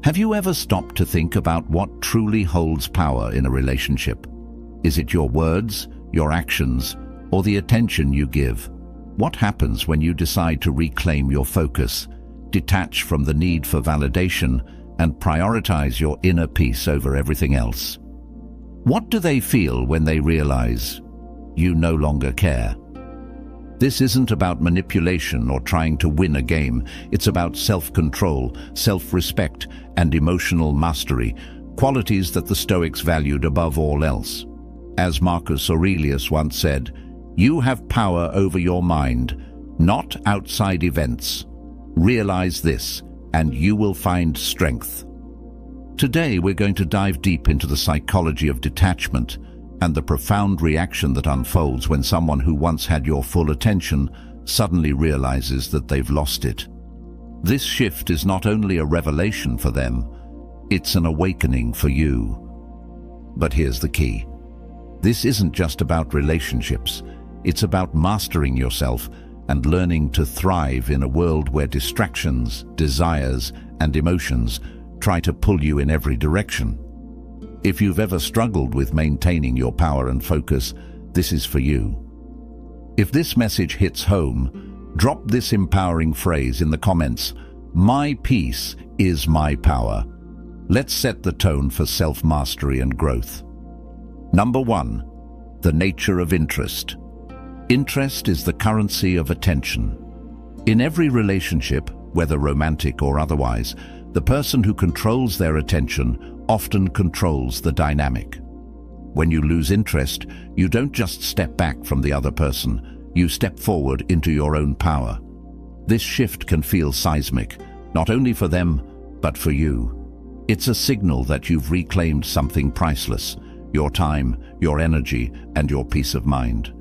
Have you ever stopped to think about what truly holds power in a relationship? Is it your words, your actions, or the attention you give? What happens when you decide to reclaim your focus, detach from the need for validation, and prioritize your inner peace over everything else? What do they feel when they realize you no longer care? This isn't about manipulation or trying to win a game. It's about self-control, self-respect, and emotional mastery, qualities that the Stoics valued above all else. As Marcus Aurelius once said, "You have power over your mind, not outside events. Realize this, and you will find strength." Today, we're going to dive deep into the psychology of detachment and the profound reaction that unfolds when someone who once had your full attention suddenly realizes that they've lost it. This shift is not only a revelation for them, it's an awakening for you. But here's the key. This isn't just about relationships. It's about mastering yourself and learning to thrive in a world where distractions, desires, and emotions try to pull you in every direction. If you've ever struggled with maintaining your power and focus, this is for you. If this message hits home, drop this empowering phrase in the comments: "My peace is my power." Let's set the tone for self-mastery and growth. Number 1, the nature of interest. Interest is the currency of attention. In every relationship, whether romantic or otherwise, the person who controls their attention often controls the dynamic. When you lose interest, you don't just step back from the other person, you step forward into your own power. This shift can feel seismic, not only for them, but for you. It's a signal that you've reclaimed something priceless: your time, your energy, and your peace of mind.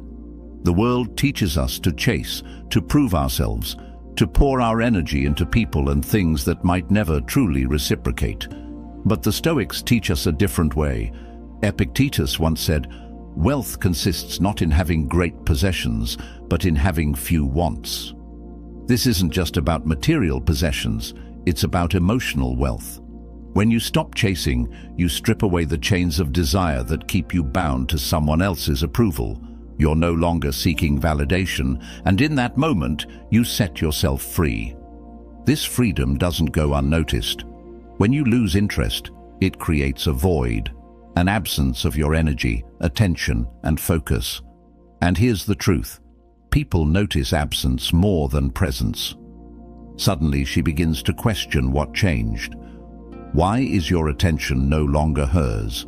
The world teaches us to chase, to prove ourselves, to pour our energy into people and things that might never truly reciprocate. But the Stoics teach us a different way. Epictetus once said, "Wealth consists not in having great possessions, but in having few wants." This isn't just about material possessions, it's about emotional wealth. When you stop chasing, you strip away the chains of desire that keep you bound to someone else's approval. You're no longer seeking validation, and in that moment, you set yourself free. This freedom doesn't go unnoticed. When you lose interest, it creates a void, an absence of your energy, attention, and focus. And here's the truth: people notice absence more than presence. Suddenly, she begins to question what changed. Why is your attention no longer hers?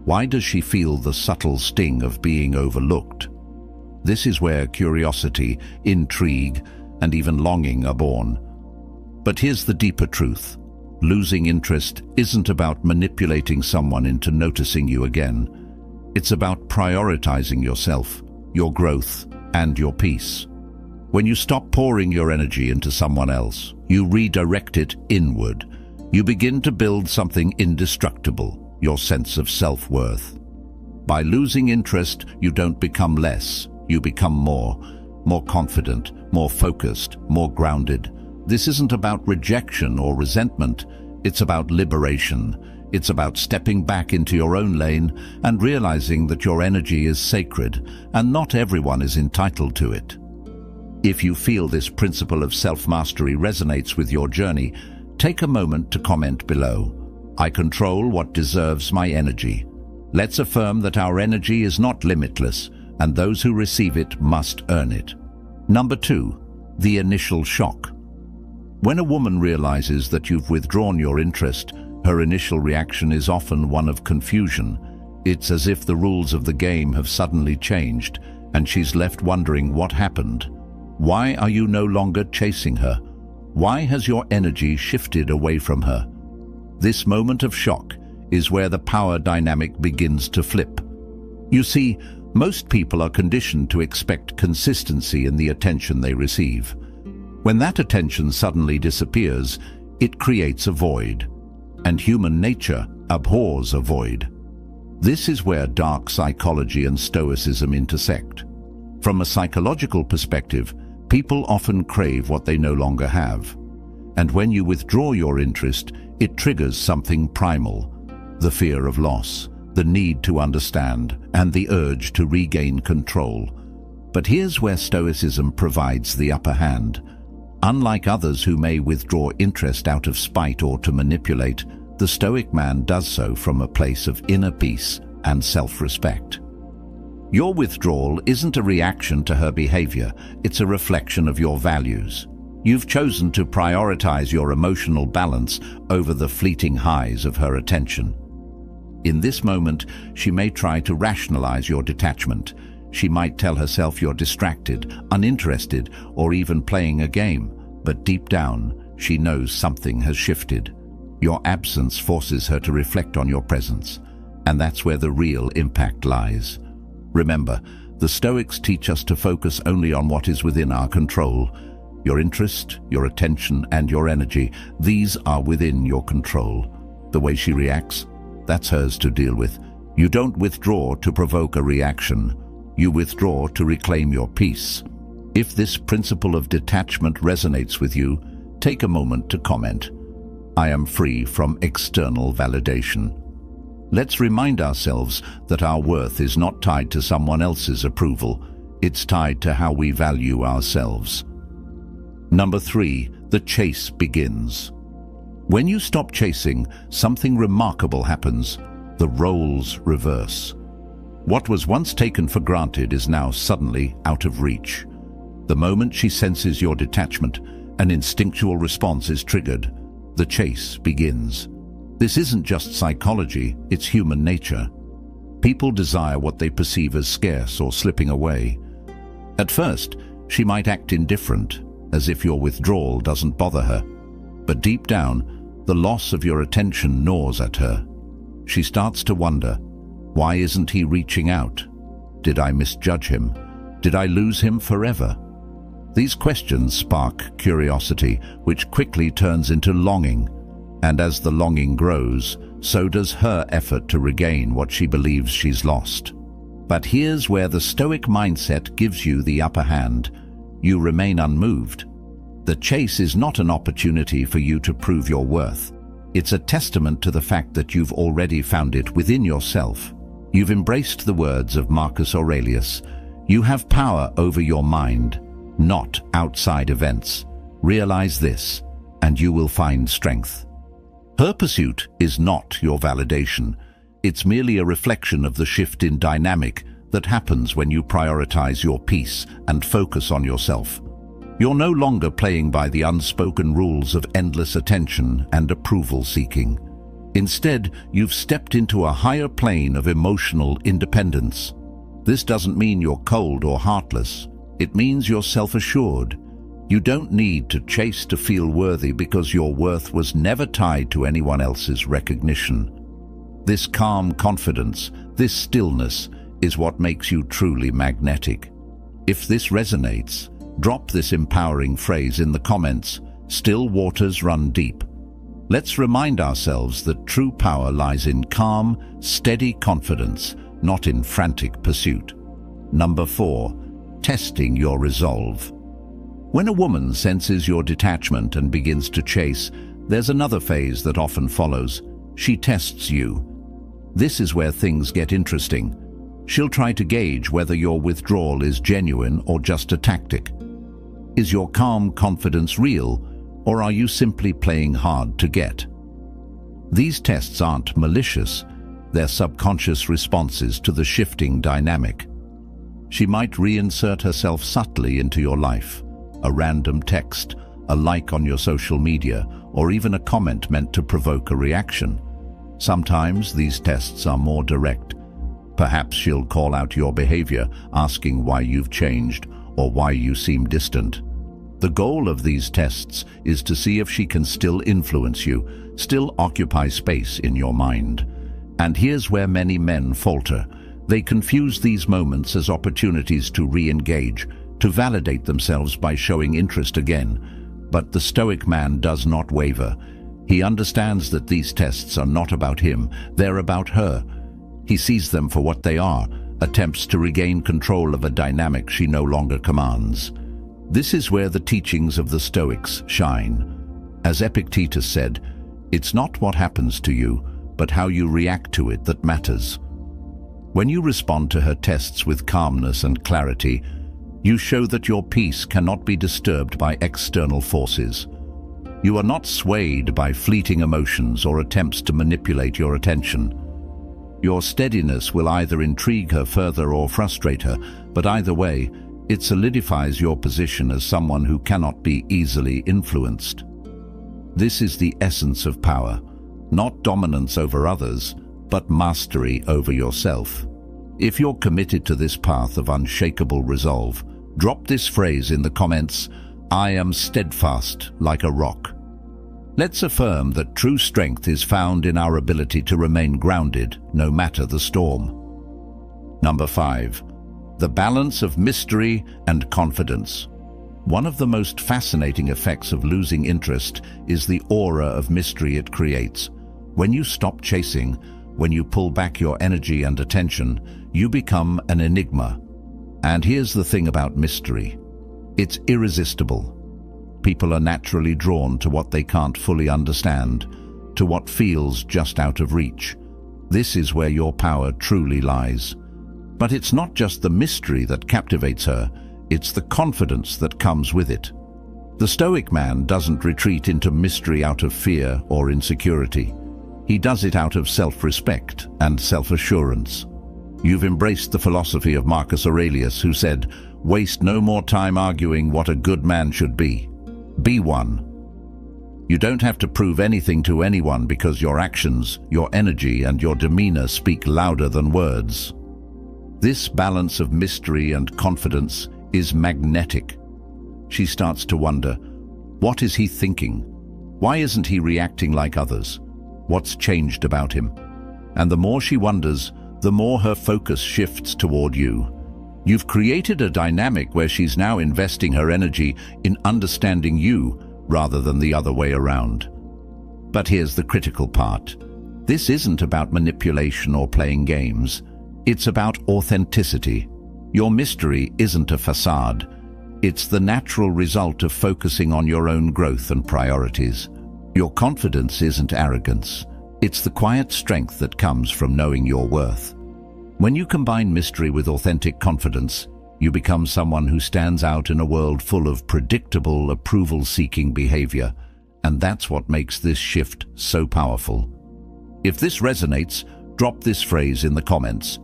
Why does she feel the subtle sting of being overlooked? This is where curiosity, intrigue, and even longing are born. But here's the deeper truth. Losing interest isn't about manipulating someone into noticing you again. It's about prioritizing yourself, your growth, and your peace. When you stop pouring your energy into someone else, you redirect it inward. You begin to build something indestructible, your sense of self-worth. By losing interest, you don't become less, you become more confident, more focused, more grounded. This isn't about rejection or resentment, it's about liberation. It's about stepping back into your own lane and realizing that your energy is sacred and not everyone is entitled to it. If you feel this principle of self-mastery resonates with your journey, take a moment to comment below. I control what deserves my energy. Let's affirm that our energy is not limitless, and those who receive it must earn it. Number 2, the initial shock. When a woman realizes that you've withdrawn your interest, her initial reaction is often one of confusion. It's as if the rules of the game have suddenly changed, and she's left wondering what happened. Why are you no longer chasing her? Why has your energy shifted away from her? This moment of shock is where the power dynamic begins to flip. You see, most people are conditioned to expect consistency in the attention they receive. When that attention suddenly disappears, it creates a void, and human nature abhors a void. This is where dark psychology and Stoicism intersect. From a psychological perspective, people often crave what they no longer have. And when you withdraw your interest, It triggers something primal: the fear of loss, the need to understand, and the urge to regain control. But here's where Stoicism provides the upper hand. Unlike others who may withdraw interest out of spite or to manipulate, the Stoic man does so from a place of inner peace and self-respect. Your withdrawal isn't a reaction to her behavior, it's a reflection of your values. You've chosen to prioritize your emotional balance over the fleeting highs of her attention. In this moment, she may try to rationalize your detachment. She might tell herself you're distracted, uninterested, or even playing a game. But deep down, she knows something has shifted. Your absence forces her to reflect on your presence, and that's where the real impact lies. Remember, the Stoics teach us to focus only on what is within our control. Your interest, your attention, and your energy, these are within your control. The way she reacts, that's hers to deal with. You don't withdraw to provoke a reaction. You withdraw to reclaim your peace. If this principle of detachment resonates with you, take a moment to comment. I am free from external validation. Let's remind ourselves that our worth is not tied to someone else's approval. It's tied to how we value ourselves. Number 3, the chase begins. When you stop chasing, something remarkable happens. The roles reverse. What was once taken for granted is now suddenly out of reach. The moment she senses your detachment, an instinctual response is triggered. The chase begins. This isn't just psychology, it's human nature. People desire what they perceive as scarce or slipping away. At first, she might act indifferent, as if your withdrawal doesn't bother her. But deep down, the loss of your attention gnaws at her. She starts to wonder, why isn't he reaching out? Did I misjudge him? Did I lose him forever? These questions spark curiosity, which quickly turns into longing. And as the longing grows, so does her effort to regain what she believes she's lost. But here's where the Stoic mindset gives you the upper hand. You remain unmoved. The chase is not an opportunity for you to prove your worth. It's a testament to the fact that you've already found it within yourself. You've embraced the words of Marcus Aurelius. You have power over your mind, not outside events. Realize this, and you will find strength. Her pursuit is not your validation. It's merely a reflection of the shift in dynamic that happens when you prioritize your peace and focus on yourself. You're no longer playing by the unspoken rules of endless attention and approval seeking. Instead, you've stepped into a higher plane of emotional independence. This doesn't mean you're cold or heartless. It means you're self-assured. You don't need to chase to feel worthy because your worth was never tied to anyone else's recognition. This calm confidence, this stillness, is what makes you truly magnetic. If this resonates, drop this empowering phrase in the comments. Still waters run deep. Let's remind ourselves that true power lies in calm, steady confidence, not in frantic pursuit. Number 4, testing your resolve. When a woman senses your detachment and begins to chase, there's another phase that often follows. She tests you. This is where things get interesting. She'll try to gauge whether your withdrawal is genuine or just a tactic. Is your calm confidence real, or are you simply playing hard to get? These tests aren't malicious. They're subconscious responses to the shifting dynamic. She might reinsert herself subtly into your life. A random text, a like on your social media, or even a comment meant to provoke a reaction. Sometimes these tests are more direct. Perhaps she'll call out your behavior, asking why you've changed or why you seem distant. The goal of these tests is to see if she can still influence you, still occupy space in your mind. And here's where many men falter. They confuse these moments as opportunities to re-engage, to validate themselves by showing interest again. But the Stoic man does not waver. He understands that these tests are not about him, they're about her. He sees them for what they are, attempts to regain control of a dynamic she no longer commands. This is where the teachings of the Stoics shine. As Epictetus said, It's not what happens to you, but how you react to it that matters. When you respond to her tests with calmness and clarity, you show that your peace cannot be disturbed by external forces. You are not swayed by fleeting emotions or attempts to manipulate your attention. Your steadiness will either intrigue her further or frustrate her, but either way, it solidifies your position as someone who cannot be easily influenced. This is the essence of power, not dominance over others, but mastery over yourself. If you're committed to this path of unshakable resolve, drop this phrase in the comments: "I am steadfast like a rock." Let's affirm that true strength is found in our ability to remain grounded, no matter the storm. Number 5. The balance of mystery and confidence. One of the most fascinating effects of losing interest is the aura of mystery it creates. When you stop chasing, when you pull back your energy and attention, you become an enigma. And here's the thing about mystery: it's irresistible. People are naturally drawn to what they can't fully understand, to what feels just out of reach. This is where your power truly lies. But it's not just the mystery that captivates her, it's the confidence that comes with it. The Stoic man doesn't retreat into mystery out of fear or insecurity. He does it out of self-respect and self-assurance. You've embraced the philosophy of Marcus Aurelius, who said, "Waste no more time arguing what a good man should be. Be one." You don't have to prove anything to anyone because your actions, your energy, and your demeanor speak louder than words. This balance of mystery and confidence is magnetic. She starts to wonder, what is he thinking? Why isn't he reacting like others? What's changed about him? And the more she wonders, the more her focus shifts toward you. You've created a dynamic where she's now investing her energy in understanding you rather than the other way around. But here's the critical part. This isn't about manipulation or playing games. It's about authenticity. Your mystery isn't a facade. It's the natural result of focusing on your own growth and priorities. Your confidence isn't arrogance. It's the quiet strength that comes from knowing your worth. When you combine mystery with authentic confidence, you become someone who stands out in a world full of predictable, approval-seeking behavior. And that's what makes this shift so powerful. If this resonates, drop this phrase in the comments.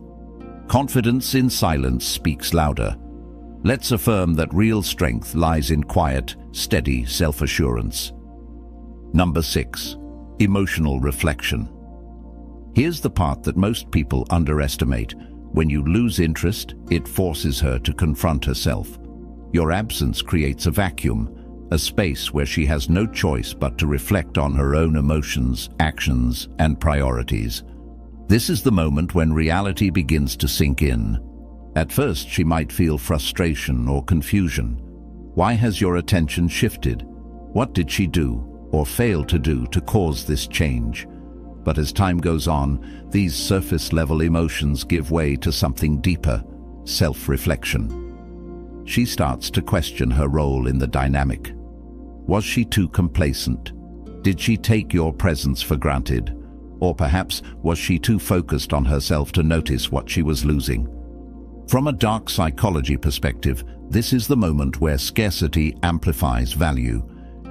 Confidence in silence speaks louder. Let's affirm that real strength lies in quiet, steady self-assurance. Number 6. Emotional reflection. Here's the part that most people underestimate. When you lose interest, it forces her to confront herself. Your absence creates a vacuum, a space where she has no choice but to reflect on her own emotions, actions, and priorities. This is the moment when reality begins to sink in. At first, she might feel frustration or confusion. Why has your attention shifted? What did she do or fail to do to cause this change? But as time goes on, these surface-level emotions give way to something deeper: self-reflection. She starts to question her role in the dynamic. Was she too complacent? Did she take your presence for granted? Or perhaps was she too focused on herself to notice what she was losing? From a dark psychology perspective, this is the moment where scarcity amplifies value.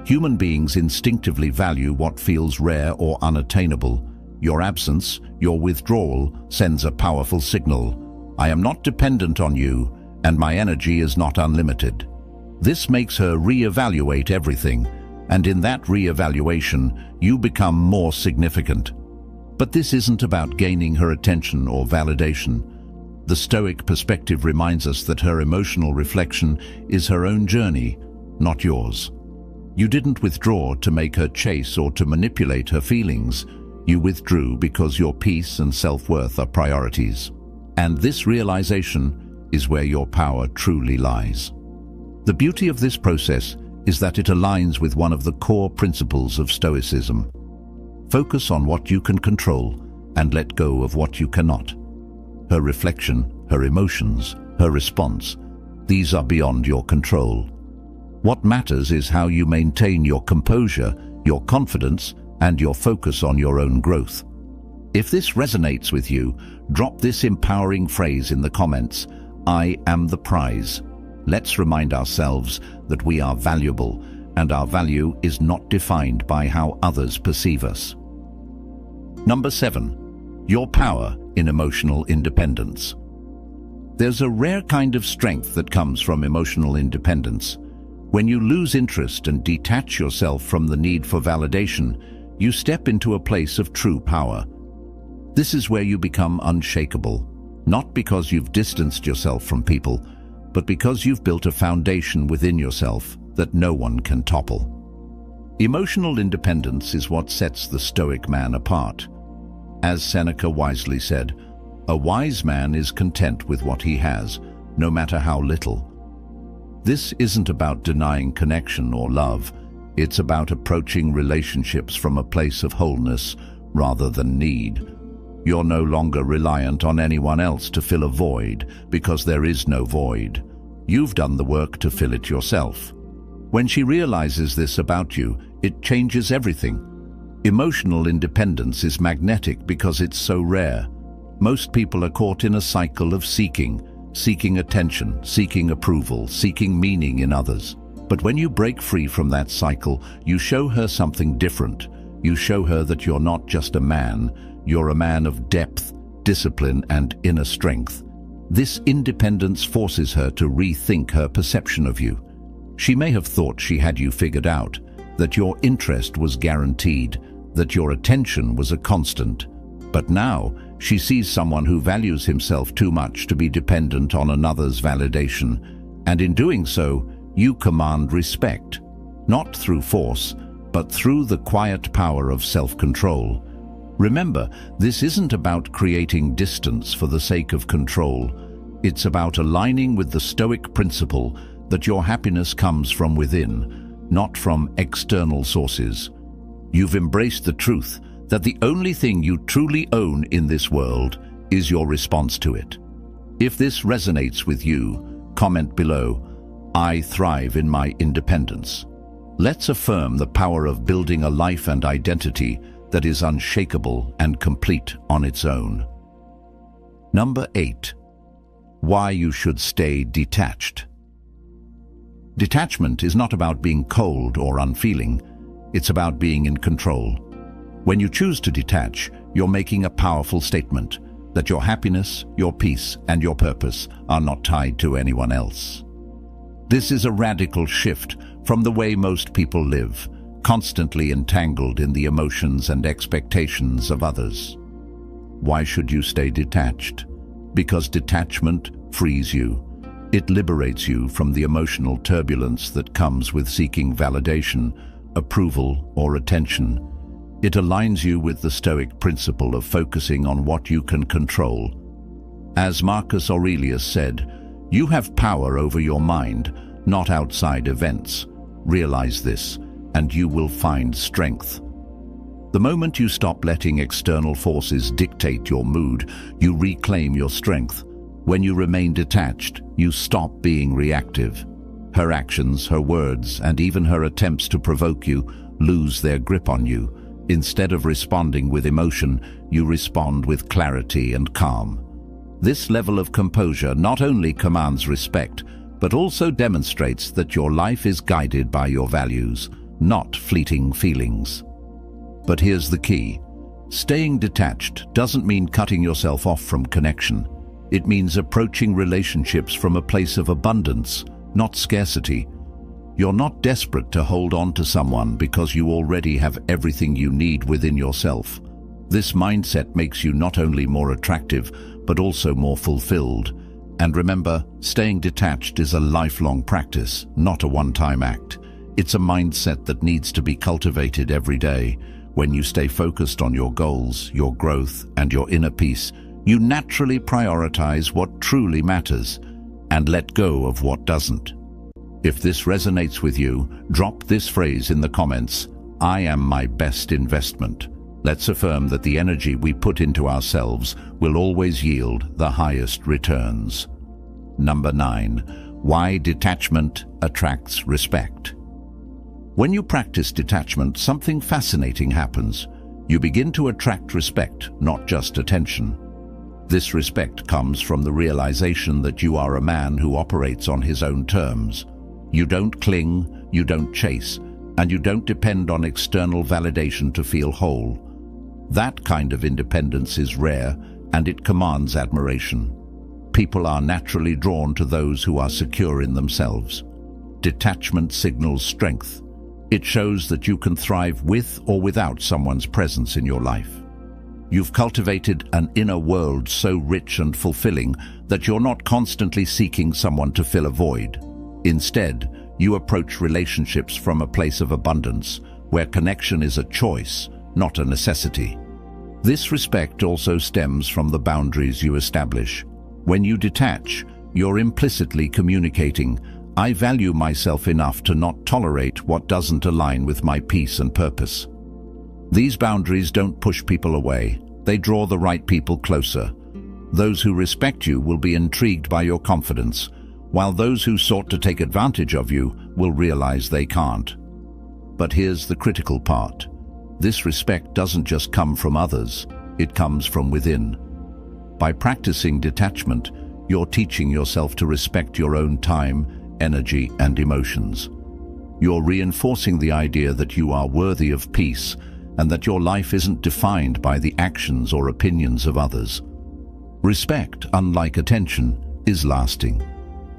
Human beings instinctively value what feels rare or unattainable. Your absence, your withdrawal, sends a powerful signal. I am not dependent on you, and my energy is not unlimited. This makes her re-evaluate everything, and in that re-evaluation, you become more significant. But this isn't about gaining her attention or validation. The Stoic perspective reminds us that her emotional reflection is her own journey, not yours. You didn't withdraw to make her chase or to manipulate her feelings. You withdrew because your peace and self-worth are priorities. And this realization is where your power truly lies. The beauty of this process is that it aligns with one of the core principles of Stoicism. Focus on what you can control and let go of what you cannot. Her reflection, her emotions, her response, these are beyond your control. What matters is how you maintain your composure, your confidence, and your focus on your own growth. If this resonates with you, drop this empowering phrase in the comments: I am the prize. Let's remind ourselves that we are valuable, and our value is not defined by how others perceive us. Number 7. Your power in emotional independence. There's a rare kind of strength that comes from emotional independence. When you lose interest and detach yourself from the need for validation, you step into a place of true power. This is where you become unshakable, not because you've distanced yourself from people, but because you've built a foundation within yourself that no one can topple. Emotional independence is what sets the Stoic man apart. As Seneca wisely said, "A wise man is content with what he has, no matter how little." This isn't about denying connection or love. It's about approaching relationships from a place of wholeness rather than need. You're no longer reliant on anyone else to fill a void, because there is no void. You've done the work to fill it yourself. When she realizes this about you, it changes everything. Emotional independence is magnetic because it's so rare. Most people are caught in a cycle of seeking attention, seeking approval, seeking meaning in others. But when you break free from that cycle, you show her something different. You show her that you're not just a man, you're a man of depth, discipline, and inner strength. This independence forces her to rethink her perception of you. She may have thought she had you figured out, that your interest was guaranteed, that your attention was a constant. But now, she sees someone who values himself too much to be dependent on another's validation, and in doing so, you command respect, not through force, but through the quiet power of self-control. Remember, this isn't about creating distance for the sake of control. It's about aligning with the Stoic principle that your happiness comes from within, not from external sources. You've embraced the truth that the only thing you truly own in this world is your response to it. If this resonates with you, comment below, "I thrive in my independence." Let's affirm the power of building a life and identity that is unshakable and complete on its own. Number 8. Why you should stay detached. Detachment is not about being cold or unfeeling. It's about being in control. When you choose to detach, you're making a powerful statement that your happiness, your peace, and your purpose are not tied to anyone else. This is a radical shift from the way most people live, constantly entangled in the emotions and expectations of others. Why should you stay detached? Because detachment frees you. It liberates you from the emotional turbulence that comes with seeking validation, approval, or attention. It aligns you with the Stoic principle of focusing on what you can control. As Marcus Aurelius said, "You have power over your mind, not outside events. Realize this, and you will find strength." The moment you stop letting external forces dictate your mood, you reclaim your strength. When you remain detached, you stop being reactive. Her actions, her words, and even her attempts to provoke you lose their grip on you. Instead of responding with emotion, you respond with clarity and calm. This level of composure not only commands respect, but also demonstrates that your life is guided by your values, not fleeting feelings. But here's the key. Staying detached doesn't mean cutting yourself off from connection. It means approaching relationships from a place of abundance, not scarcity. You're not desperate to hold on to someone because you already have everything you need within yourself. This mindset makes you not only more attractive, but also more fulfilled. And remember, staying detached is a lifelong practice, not a one-time act. It's a mindset that needs to be cultivated every day. When you stay focused on your goals, your growth, and your inner peace, you naturally prioritize what truly matters and let go of what doesn't. If this resonates with you, drop this phrase in the comments: "I am my best investment." Let's affirm that the energy we put into ourselves will always yield the highest returns. Number 9. Why detachment attracts respect. When you practice detachment, something fascinating happens. You begin to attract respect, not just attention. This respect comes from the realization that you are a man who operates on his own terms. You don't cling, you don't chase, and you don't depend on external validation to feel whole. That kind of independence is rare, and it commands admiration. People are naturally drawn to those who are secure in themselves. Detachment signals strength. It shows that you can thrive with or without someone's presence in your life. You've cultivated an inner world so rich and fulfilling that you're not constantly seeking someone to fill a void. Instead, you approach relationships from a place of abundance, where connection is a choice, not a necessity. This respect also stems from the boundaries you establish. When you detach, you're implicitly communicating, "I value myself enough to not tolerate what doesn't align with my peace and purpose." These boundaries don't push people away. They draw the right people closer. Those who respect you will be intrigued by your confidence, while those who sought to take advantage of you will realize they can't. But here's the critical part. This respect doesn't just come from others, it comes from within. By practicing detachment, you're teaching yourself to respect your own time, energy, and emotions. You're reinforcing the idea that you are worthy of peace and that your life isn't defined by the actions or opinions of others. Respect, unlike attention, is lasting.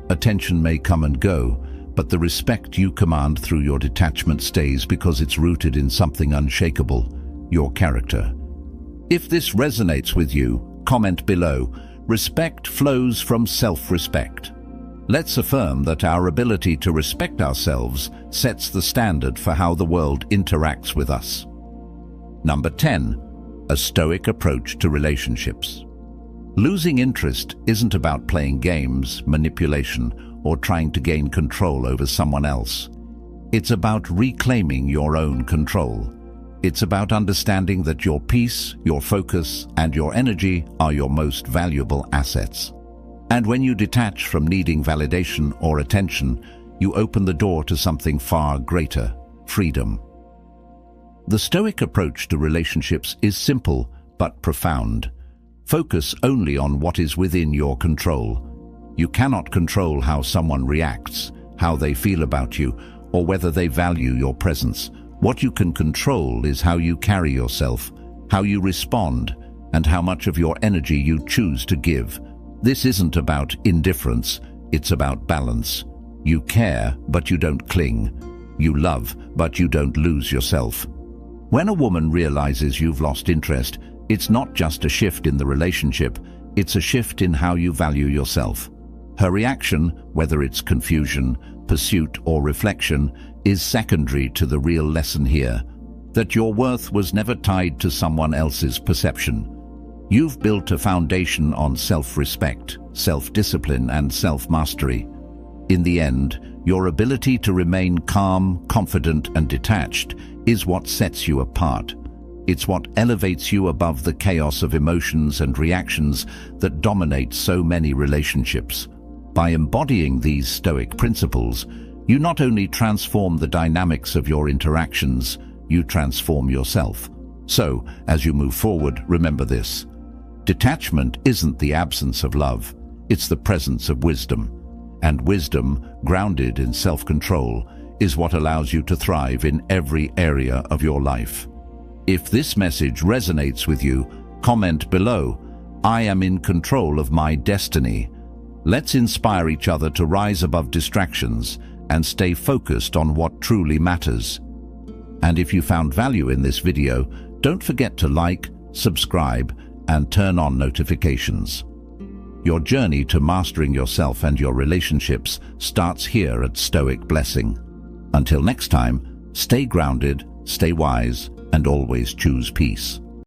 Attention may come and go, but the respect you command through your detachment stays because it's rooted in something unshakable, your character. If this resonates with you, comment below. Respect flows from self-respect. Let's affirm that our ability to respect ourselves sets the standard for how the world interacts with us. Number 10. A Stoic approach to relationships. Losing interest isn't about playing games, manipulation, or trying to gain control over someone else. It's about reclaiming your own control. It's about understanding that your peace, your focus, and your energy are your most valuable assets. And when you detach from needing validation or attention, you open the door to something far greater: freedom. The Stoic approach to relationships is simple but profound. Focus only on what is within your control. You cannot control how someone reacts, how they feel about you, or whether they value your presence. What you can control is how you carry yourself, how you respond, and how much of your energy you choose to give. This isn't about indifference, it's about balance. You care, but you don't cling. You love, but you don't lose yourself. When a woman realizes you've lost interest, it's not just a shift in the relationship, it's a shift in how you value yourself. Her reaction, whether it's confusion, pursuit, or reflection, is secondary to the real lesson here, that your worth was never tied to someone else's perception. You've built a foundation on self-respect, self-discipline, and self-mastery. In the end, your ability to remain calm, confident, and detached is what sets you apart. It's what elevates you above the chaos of emotions and reactions that dominate so many relationships. By embodying these Stoic principles, you not only transform the dynamics of your interactions, you transform yourself. So, as you move forward, remember this. Detachment isn't the absence of love, it's the presence of wisdom. And wisdom, grounded in self-control, is what allows you to thrive in every area of your life. If this message resonates with you, comment below, "I am in control of my destiny." Let's inspire each other to rise above distractions and stay focused on what truly matters. And if you found value in this video, don't forget to like, subscribe, and turn on notifications. Your journey to mastering yourself and your relationships starts here at Stoic Blessing. Until next time, stay grounded, stay wise, and always choose peace.